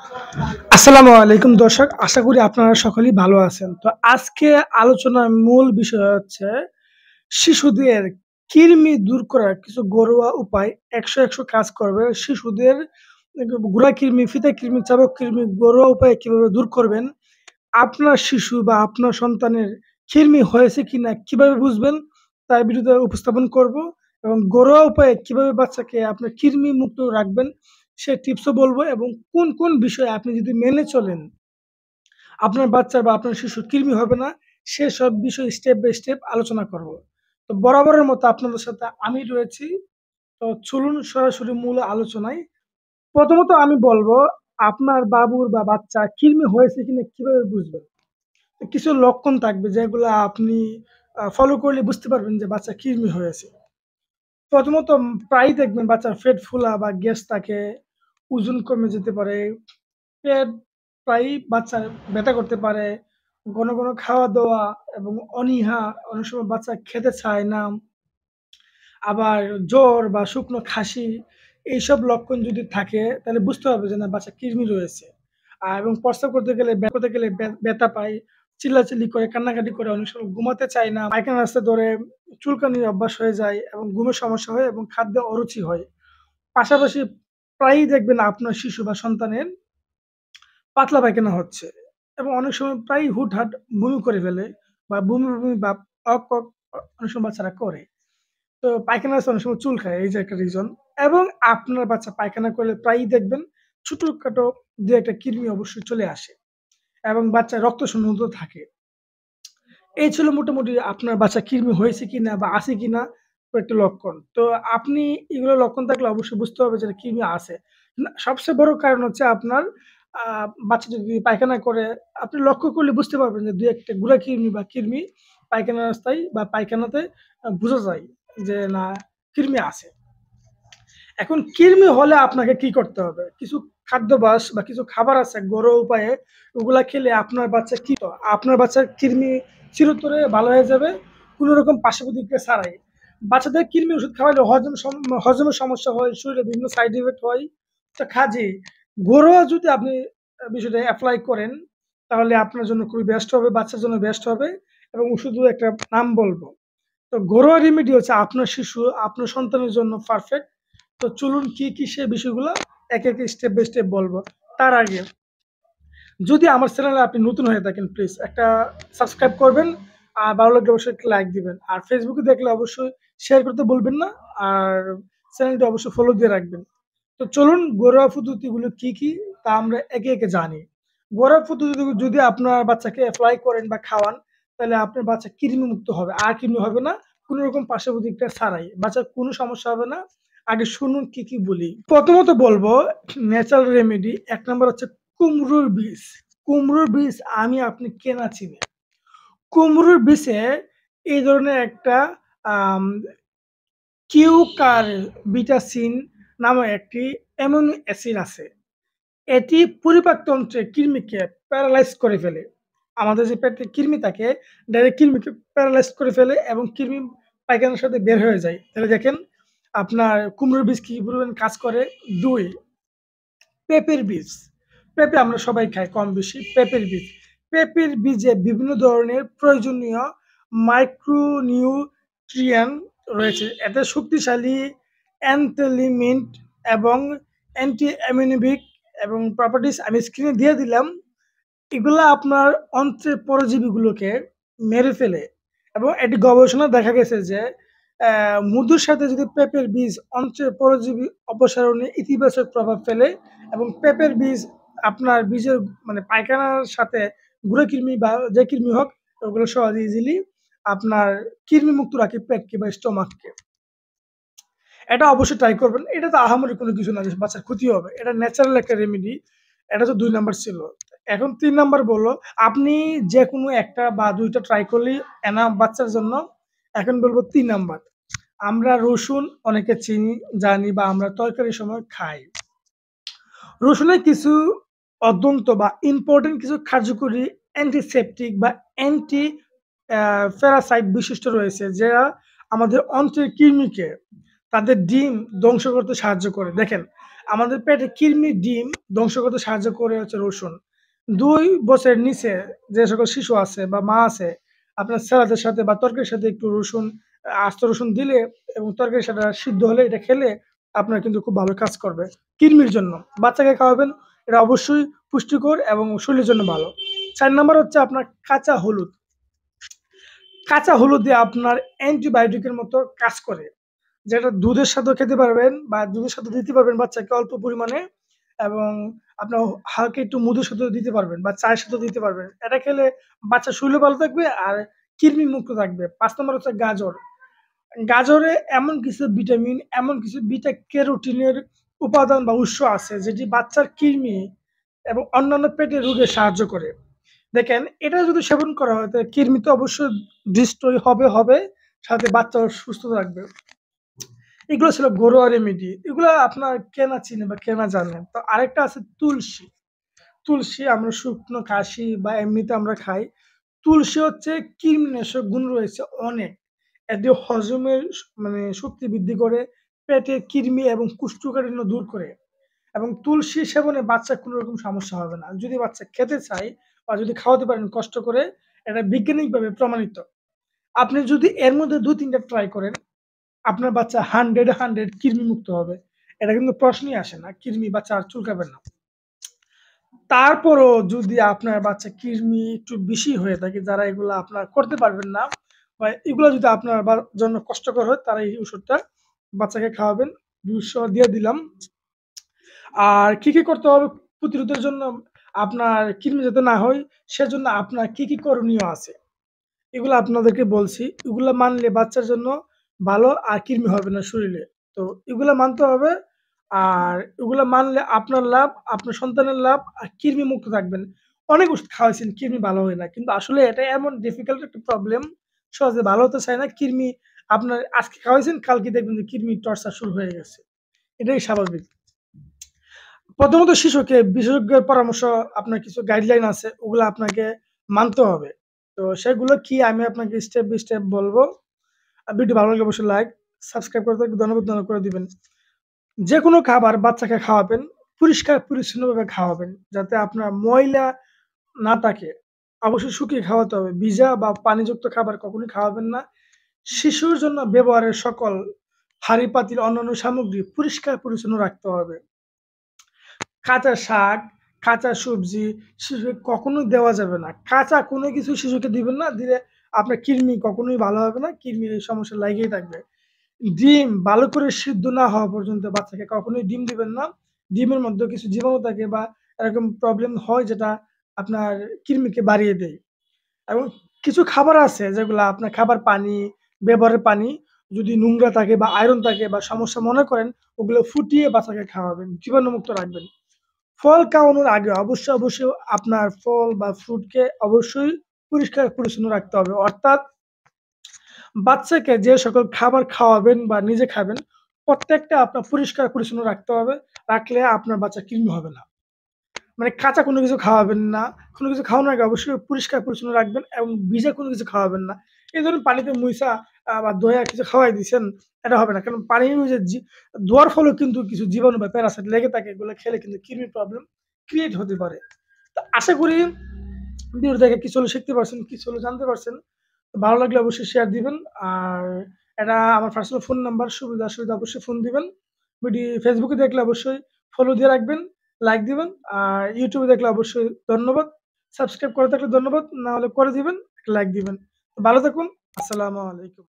আসসালামু আলাইকুম দর্শক। আশা করি আপনারা সকলেই ভালো আছেন। তো আজকে আলোচনার মূল বিষয় হচ্ছে শিশুদের কৃমি দূর করার কিছু ঘরোয়া উপায় ১০০ কাজ করবে। শিশুদের গুড়া কৃমি, ফিতা কৃমি, চাবক কৃমি ঘরোয়া উপায়ে কিভাবে দূর করবেন? আপনার শিশু বা আপনার সন্তানের কৃমি হয়েছে কিনা কিভাবে বুঝবেন? তার ভিডিওতে উপস্থাপন করব এবং ঘরোয়া উপায়ে কিভাবে বাচ্চাকে আপনার কৃমি মুক্ত রাখবেন সে টিপসও বলবো এবং কোন বিষয়ে আপনি যদি মেনে চলেন আপনার বাচ্চার বা আপনার শিশুর কৃমি হবে না, সেসব বিষয় স্টেপ বাই স্টেপ আলোচনা করব। তো বরাবরের মতো আপনাদের সাথে আমি রয়েছি। তো চলুন সরাসরি মূল আলোচনায়। প্রথমত আমি বলব, আপনার বাবুর বা বাচ্চা কৃমি হয়েছে কিনা কিভাবে বুঝবেন? কিছু লক্ষণ থাকবে যেগুলা আপনি ফলো করলে বুঝতে পারবেন যে বাচ্চার কৃমি হয়েছে। প্রথমত প্রায়ই দেখবেন বাচ্চার পেট ফোলা বা গ্যাস থাকে, ওজন কমে যেতে পারে, পেট প্রায়ই বাচ্চার ব্যথা করতে পারে, ঘন খাওয়া-দাওয়া এবং অনীহা, অনেক সময় বাচ্চা খেতে চায় না। আবার জ্বর বা শুকনো কাশি এইসব লক্ষণ যদি থাকে তাহলে বুঝতে হবে যে না বাচ্চার কৃমি রয়েছে। এবং প্রস্রাব করতে গেলে ব্যথা পায়, চিল্লাচিল্লি করে, কান্নাকাটি করে, অনেক সময় ঘুমাতে চায় না, পায়খানা রাস্তা ধরে, চুলকানির অভ্যাস হয়ে যায় এবং ঘুমের সমস্যা হয় এবং খাদ্যে অরুচি হয়। পাশাপাশি প্রায়ই দেখবেন আপনার শিশু বা সন্তানের পাতলা পায়খানা হচ্ছে এবং অনেক সময় প্রায়ই হুটহাট বমি করে ফেলে বা বমি ভাব অক অনেক সময় বাচ্চারা করে। তো পায়খানা রাস্তায় অনেক সময় চুলকায়, এই যে একটা রিজন। এবং আপনার বাচ্চা পায়খানা করলে প্রায়ই দেখবেন ছোটখাটো ২-১ টা কৃমি অবশ্যই চলে আসে এবং বাচ্চার রক্ত শূন্যতা থাকে। এই ছিল মোটামুটি আপনার বাচ্চা কৃমি হয়েছে কিনা বা আছে কিনা কয়েকটা লক্ষণ। তো আপনি এগুলো লক্ষণ থাকলে অবশ্যই বুঝতে হবে যে কৃমি আছে। না, সবচেয়ে বড় কারণ হচ্ছে আপনার আ বাচ্চা যদি পায়খানা করে, আপনি লক্ষ্য করলে বুঝতে পারবেন যে ২-১ টা গুড়া কৃমি বা কৃমি পায়খানা রাস্তায় বা পায়খানাতে বোঝা যায় যে না কৃমি আছে। এখন কৃমি হলে আপনাকে কি করতে হবে? কিছু খাদ্যাভ্যাস বা কিছু খাবার আছে ঘরোয়া উপায়ে, ওগুলা খেলে আপনার বাচ্চার কৃমি চিরতরে ভালো হয়ে যাবে, কোনো রকম পার্শ্ব প্রতিক্রিয়া ছাড়াই। বাচ্চাদের কৃমির ওষুধ খাওয়ালে হজমের সমস্যা হয়, শরীরে বিভিন্ন সাইড ইফেক্ট হয়। তো কাজেই ঘরোয়া যদি আপনি বিষয়টা এপ্লাই করেন, তাহলে আপনার জন্য খুবই বেস্ট হবে, বাচ্চার জন্য বেস্ট হবে এবং শুধু একটা নাম বলব। তো ঘরোয়া রেমেডি হচ্ছে আপনার শিশু, আপনার সন্তানের জন্য পারফেক্ট। তো চলুন কি সে বিষয়গুলো একে স্টেপ বাই স্টেপ বলব। তার আগে যদি আমার চ্যানেলে আপনি নতুন হয়ে থাকেন প্লিজ একটা সাবস্ক্রাইব করবেন। আর ভালো লাগলে অবশ্যই একটা লাইক দিবেন। আর ফেসবুকে দেখলে অবশ্যই শেয়ার করতে বলবেন না। আর চ্যানেলটা অবশ্যই ফলো দিয়ে রাখবেন। তো চলুন ঘরোয়া পদ্ধতিগুলো কি তা আমরা একে জানি। ঘরোয়া পদ্ধতি যদি আপনার বাচ্চাকে এপ্লাই করেন বা খাওয়ান, তাহলে আপনার বাচ্চা কৃমিমুক্ত হবে। আর কৃমি হবে না, কোনো রকম পার্শ্ব প্রতিক্রিয়া ছাড়াই। বাচ্চার কোনো সমস্যা হবে না। আগে শুনুন কি বলি। প্রথমত বলবো ন্যাচারাল রেমেডি ১ নাম্বার হচ্ছে কুমড়োর বীজ। কুমড়োর বীজ আমি আপনি কেনা চিনি। কুমড়োর বীজে এই ধরনের একটা আম কিউকারবিটাসিন নামে একটি অ্যামিনো অ্যাসিড আছে। এটি পরিপাকতন্ত্রে কৃমিকে প্যারালাইজ করে ফেলে। আমাদের যে পেটে কৃমি থাকে, ডাইরেক্ট কৃমিকে প্যারালাইজ করে ফেলে এবং কৃমি পায়খানার সাথে বের হয়ে যায়। তাহলে দেখেন আপনার কুমড়োর বীজ কি পরিমাণ কাজ করে। ২, পেঁপের বীজ। পেঁপে আমরা সবাই খাই কম বেশি। পেঁপের বীজ। পেঁপের বীজে বিভিন্ন ধরনের প্রয়োজনীয় মাইক্রোনিউট্রিয়েন্ট রয়েছে। এতে শক্তিশালী অ্যান্টিলিমিন্ট এবং অ্যান্টি-অ্যামিনোবিক এবং প্রপার্টিজ আমি স্ক্রিনে দিয়ে দিলাম। এগুলা আপনার অন্ত্রের পরজীবীগুলোকে মেরে ফেলে এবং এটি গবেষণায় দেখা গেছে যে মধুর সাথে যদি পেঁপের বীজ অন্ত্রের পরজীবী অপসারণে ইতিবাচক প্রভাব ফেলে এবং পেঁপের বীজ আপনার বীজের মানে পায়খানার সাথে গুঁড়ো কৃমি বা যে কৃমি হোক ওগুলো সহজে ইজিলি আপনার কৃমিমুক্ত রাখে পেটকে বা স্টমাককে। এটা অবশ্যই ট্রাই করবেন। এটা তো আহামরি কোনো কিছু না যে বাচ্চার ক্ষতি হবে। এটা ন্যাচারাল একটা রেমেডি। এটা তো ২ নাম্বার ছিল। এখন ৩ নাম্বার বললো, আপনি যেকোনো ১ টা বা ২ টা ট্রাই করলেই এনাফ বাচ্চার জন্য। এখন বলবো ৩ নাম্বার। আমরা রসুন অনেকে চিনি, জানি বা আমরা তরকারির সময় খাই। রসুনের কিছু অত্যন্ত বা ইম্পোর্টেন্ট কিছু কার্যকরী অ্যান্টিসেপটিক বা অ্যান্টি প্যারাসাইট বিশিষ্ট রয়েছে যারা আমাদের অন্ত্রের কৃমিকে তাদের ডিম ধ্বংস করতে সাহায্য করে। দেখেন, আমাদের পেটে কৃমি, ডিম ধ্বংস করতে সাহায্য করে হচ্ছে রসুন। ২ বছরের নিচে যে সকল শিশু আছে বা মা আছে, আপনার সালাদের সাথে বা তরকারির সাথে একটু রসুন, আস্ত রসুন দিলে এবং তরকারির সাথে সিদ্ধ হলে এটা খেলে আপনার কিন্তু খুব ভালো কাজ করবে কৃমির জন্য। বাচ্চাকে খাওয়াবেন, এটা অবশ্যই পুষ্টিকর এবং শরীরের জন্য ভালো। ৪ নাম্বার হচ্ছে আপনার কাঁচা হলুদ। কাঁচা হলুদ দিয়ে আপনার অ্যান্টিবায়োটিকের মতো কাজ করে। যেটা দুধের সাথেও খেতে পারবেন বা দুধের সাথে দিতে পারবেন বাচ্চাকে অল্প পরিমাণে এবং আপনার হালকা একটু মধুর সাথেও দিতে পারবেন বা চায়ের সাথেও দিতে পারবেন। এটা খেলে বাচ্চার শরীরও ভালো থাকবে আর কৃমি মুক্ত থাকবে। ৫ নম্বর হচ্ছে গাজর। গাজরে এমন কিছু ভিটামিন, এমন কিছু বিটা ক্যারোটিনের উপাদান বা উৎস আছে যেটি বাচ্চার কৃমি এবং অন্যান্য পেটের রোগে সাহায্য করে। দেখেন এটা যদি সেবন করা হয় তাহলে কৃমি তো অবশ্যই ডিস্ট্রয় হবে, সাথে বাচ্চাও সুস্থ থাকবে। এগুলো ছিল ঘরোয়া রেমেডি। এগুলা আপনার কেনা চিনে বা কেনা জানেন। তো আরেকটা আছে তুলসী। তুলসী আমরা শুকনো কাশি বা এমনিতে আমরা খাই। তুলসী হচ্ছে কৃমিনাশক গুণ রয়েছে অনেক। এটি হজমের মানে শক্তি বৃদ্ধি করে, পেটের কৃমি এবং কোষ্ঠকাঠিন্য দূর করে এবং তুলসী সেবনে বাচ্চার কোনো রকম সমস্যা হবে না। যদি বাচ্চা খেতে চায় বা যদি খাওয়াতে পারেন কষ্ট করে, এটা বৈজ্ঞানিকভাবে প্রমাণিত। আপনি যদি এর মধ্যে ২-৩ টা ট্রাই করেন আপনার বাচ্চা 100 কৃমি মুক্ত হবে। এটা কিন্তু প্রশ্নই আসে না। কৃমি বাচ্চা আর চুলকাবে না। তারপরও যদি আপনার বাচ্চা কৃমি একটু বেশি হয়ে থাকে, যারা এগুলা আপনার করতে পারবেন না বা এগুলা যদি আপনার জন্য কষ্টকর হয়, তারা এই ওষুধটা বাচ্চাকে খাওয়াবেন। ২০০ দিয়ে দিলাম। আর কি করতে হবে প্রতিরোধের জন্য আপনার কৃমি যাতে না হয়, সেজন্য আপনার কি করণীয় আছে? এগুলো আপনাদেরকে বলছি। এগুলা মানলে বাচ্চার জন্য ভালো আর কৃমি হবে না শরীরে। তো এগুলা মানতে হবে। আর এগুলা মানলে আপনার লাভ, আপনার সন্তানের লাভ আর কৃমি মুক্ত থাকবেন। অনেক ওষুধ খাওয়াইছেন, কৃমি ভালো হয় না। কিন্তু আসলে এটা এমন ডিফিকাল্ট একটা প্রবলেম, সহজে ভালো হতে চায় না। কৃমি আপনার আজকে খাওয়াইছেন, কালকে দেখবেন যে কৃমির টর্চার শুরু হয়ে গেছে। এটাই স্বাভাবিক। প্রথমত শিশুকে বিশেষজ্ঞের পরামর্শ আপনার কিছু গাইডলাইন আছে, ওগুলা আপনাকে মানতে হবে। তো সেগুলো কি আমি আপনাকে স্টেপ বাই স্টেপ বলবো। ভিডিও ভালো লাগলে অবশ্যই লাইক, সাবস্ক্রাইব করে ধন্যবাদ করে দিবেন। যেকোনো খাবার বাচ্চাকে খাওয়াবেন, পরিষ্কার পরিচ্ছন্নভাবে খাওয়াবেন। যাতে আপনার ময়লা না থাকে। অবশ্যই শুকিয়ে খাওয়াতে হবে। ভিজা বা পানিযুক্ত খাবার কখনোই খাওয়াবেন না। শিশুর জন্য ব্যবহারের সকল হাঁড়ি-পাতিল অন্যান্য সামগ্রী পরিষ্কার পরিচ্ছন্ন রাখতে হবে। কাঁচা শাক, কাঁচা সবজি শিশুকে কখনোই দেওয়া যাবে না। কাঁচা কোনো কিছু শিশুকে দিবেন না। দিলে আপনার কৃমি কখনোই ভালো হবে না। কৃমির এই সমস্যা লেগেই থাকবে। ডিম ভালো করে সিদ্ধ না হওয়া পর্যন্ত বাচ্চাকে কখনোই ডিম দিবেন না। ডিমের মধ্যেও কিছু জীবাণু থাকে বা এরকম প্রবলেম হয় যেটা আপনার কৃমিকে বাড়িয়ে দেয়। এবং কিছু খাবার আছে যেগুলা আপনার পানি, ব্যবহারের পানি যদি নোংরা থাকে বা আয়রন থাকে বা সমস্যা মনে করেন, ওগুলো ফুটিয়ে বাচ্চাকে খাওয়াবেন। জীবাণুমুক্ত রাখবেন। ফল খাওয়ানোর আগে অবশ্যই আপনার ফল বা ফ্রুটকে অবশ্যই পরিষ্কার পরিচ্ছন্ন রাখতে হবে। অর্থাৎ বাচ্চাকে যে সকল খাবার খাওয়াবেন বা নিজে খাবেন, প্রত্যেকটা আপনার পরিষ্কার পরিচ্ছন্ন রাখতে হবে। রাখলে আপনার বাচ্চার কৃমি হবে না। মানে কাঁচা কোনো কিছু খাওয়াবেন না। কোনো কিছু খাওয়ানোর আগে অবশ্যই পরিষ্কার পরিচ্ছন্ন রাখবেন এবং ভিজা কোনো কিছু খাওয়াবেন না। এই ধরুন পানিতে মুইসা বা দইয়া কিছু খাওয়াই দিছেন, এটা হবে না। কারণ পানির ওই যে ধোয়ার ফলেও কিন্তু কিছু জীবাণু বা প্যারাসাইট লেগে থাকে। এগুলো খেলে কিন্তু কিডনির প্রবলেম ক্রিয়েট হতে পারে। তো আশা করি ভিডিও দেখে কিছু হলেও শিখতে পারছেন, কিছু হলেও জানতে পারছেন। তো ভালো লাগলে অবশ্যই শেয়ার দিবেন। আর এটা আমার পার্সোনাল ফোন নাম্বার, সুবিধা অসুবিধা অবশ্যই ফোন দিবেন। ফেসবুকে দেখলে অবশ্যই ফলো দিয়ে রাখবেন, লাইক দিবেন। আর ইউটিউবে দেখলে অবশ্যই ধন্যবাদ। সাবস্ক্রাইব করে থাকলে ধন্যবাদ। না হলে করে দিবেন, একটা লাইক দিবেন। ভালো থাকুন। আসসালামু আলাইকুম।